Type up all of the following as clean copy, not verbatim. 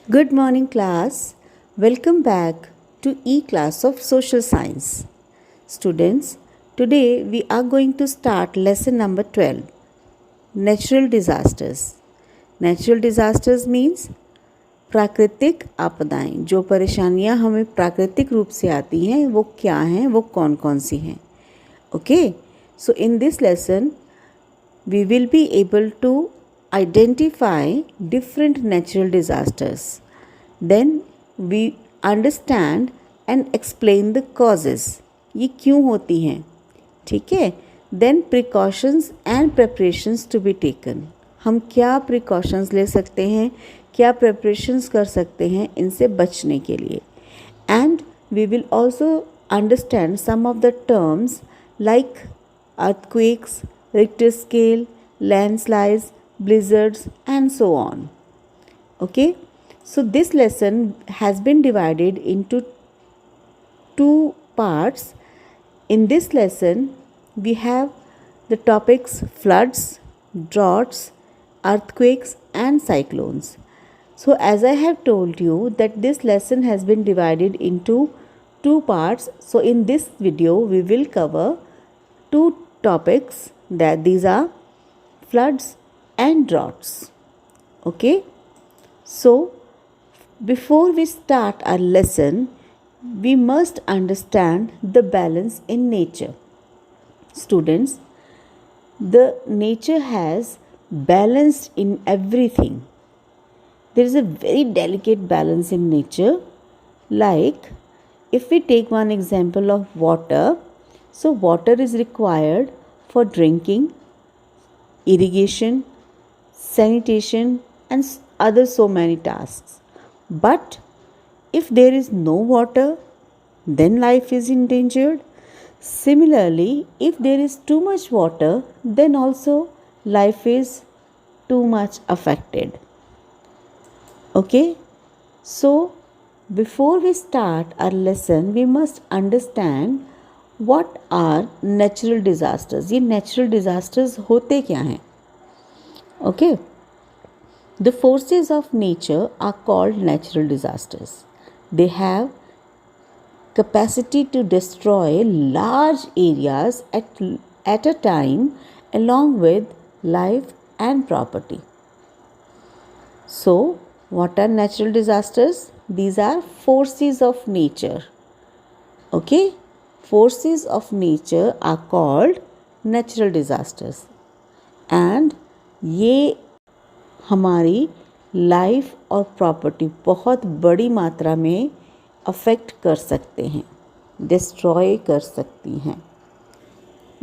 Good morning, class. Welcome back to E-class of Social Science. Students, today we are going to start lesson number 12, Natural Disasters. Natural disasters means प्राकृतिक आपदाएं. जो परेशानियां हमें प्राकृतिक रूप से आती हैं वो क्या हैं, वो कौन कौन सी हैं. Okay, so in this lesson we will be able to identify different natural disasters. Then we understand and explain the causes. ये क्यों होती हैं, ठीक है. Then precautions and preparations to be taken. हम क्या precautions ले सकते हैं, क्या preparations कर सकते हैं इनसे बचने के लिए. And we will also understand some of the terms like earthquakes, Richter scale, landslides, blizzards and so on. Okay, so this lesson has been divided into two parts. In this lesson we have the topics floods, droughts, earthquakes and cyclones. So as I have told you that this lesson has been divided into two parts. So in this video we will cover two topics, that these are floods and droughts. Okay, so before we start our lesson we must understand the balance in nature. Students, the nature has balance in everything. There is a very delicate balance in nature. Like if we take one example of water, so water is required for drinking, irrigation, sanitation and other so many tasks. But if there is no water, then life is endangered. Similarly, if there is too much water, then also life is too much affected. Okay, so before we start our lesson we must understand what are natural disasters. ये natural disasters होते क्या हैं? Okay, the forces of nature are called natural disasters. They have capacity to destroy large areas at a time along with life and property. So what are natural disasters? These are forces of nature. Okay, forces of nature are called natural disasters and ये हमारी life और property बहुत बड़ी मात्रा में affect कर सकते हैं, डिस्ट्रॉय कर सकती हैं.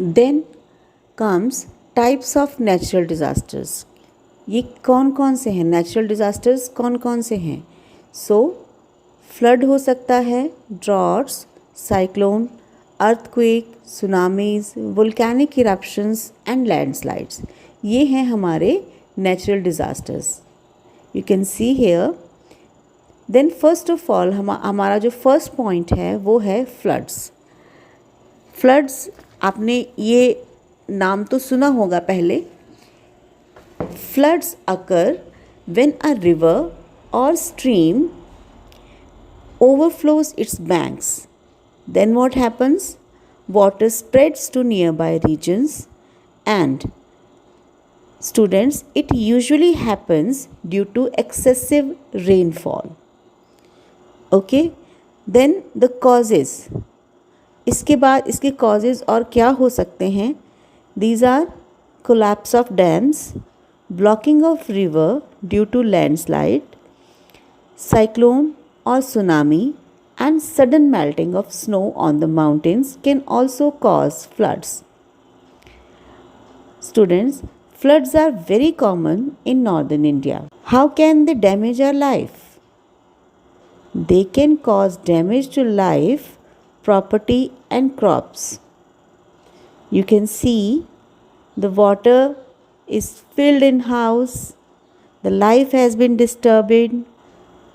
Then comes types of natural disasters. ये कौन कौन से हैं नेचुरल डिज़ास्टर्स, कौन कौन से हैं? सो फ्लड हो सकता है, droughts, cyclone, earthquake, tsunamis, volcanic eruptions and landslides. ये हैं हमारे natural disasters. You can see here. Then first of all हमारा जो फर्स्ट पॉइंट है वो है फ्लड्स. फ्लड्स आपने ये नाम तो सुना होगा पहले. Floods occur when a river और stream overflows its banks. Then what happens? Water spreads to nearby regions and students, it usually happens due to excessive rainfall. Okay, then the causes. इसके बाद इसके causes और क्या हो सकते हैं? These are collapse of dams, blocking of river due to landslide, cyclone or tsunami and sudden melting of snow on the mountains can also cause floods. Students, floods are very common in northern India. How can they damage our life? They can cause damage to life, property and crops. You can see the water is filled in house, the life has been disturbed,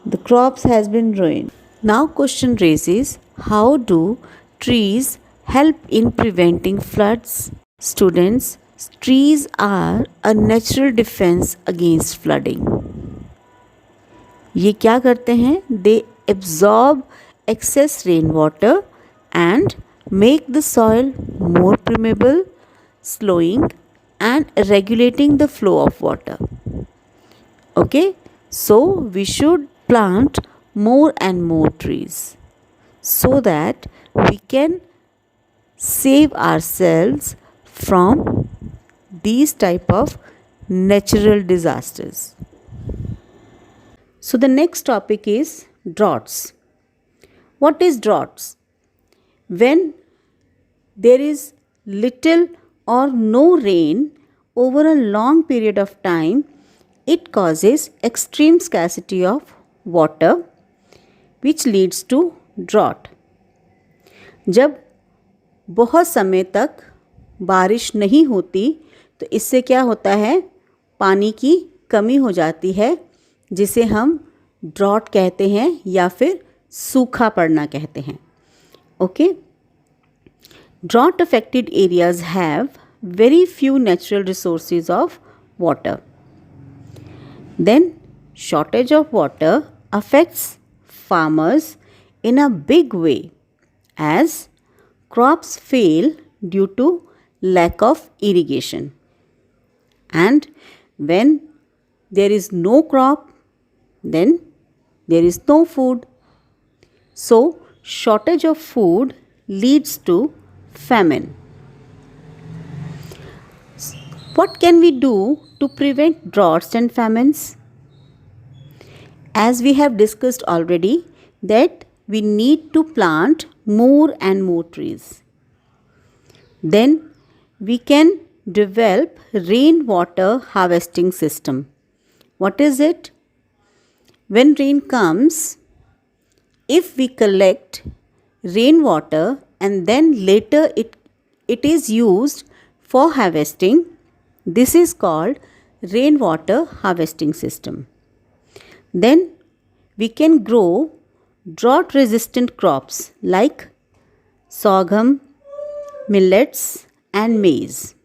the crops has been ruined. Now question raises, how do trees help in preventing floods? Students, trees are a natural defense against flooding. ये क्या करते हैं? They absorb excess rainwater and make the soil more permeable, slowing and regulating the flow of water. Okay, so we should plant more and more trees so that we can save ourselves from these type of natural disasters. So the next topic is droughts. What is droughts? When there is little or no rain over a long period of time, it causes extreme scarcity of water, which leads to drought. जब बहुत समय तक बारिश नहीं होती तो इससे क्या होता है? पानी की कमी हो जाती है, जिसे हम ड्रॉट कहते हैं या फिर सूखा पड़ना कहते हैं. Okay, drought affected areas have very few natural resources of water. Then shortage of water affects farmers in a big way as crops fail due to lack of irrigation. And when there is no crop, then there is no food. So shortage of food leads to famine. What can we do to prevent droughts and famines? As we have discussed already, that we need to plant more and more trees. Then we can develop rainwater harvesting system. What is it? When rain comes, if we collect rainwater and then later it is used for harvesting, this is called rainwater harvesting system. Then we can grow drought resistant crops like sorghum, millets and maize.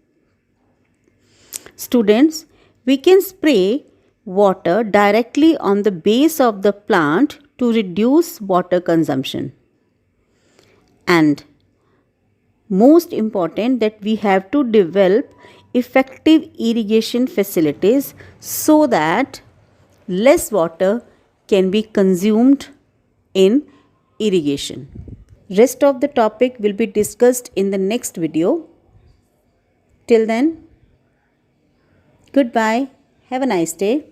Students, we can spray water directly on the base of the plant to reduce water consumption. And most important, that we have to develop effective irrigation facilities so that less water can be consumed in irrigation. Rest of the topic will be discussed in the next video. Till then, goodbye. Have a nice day.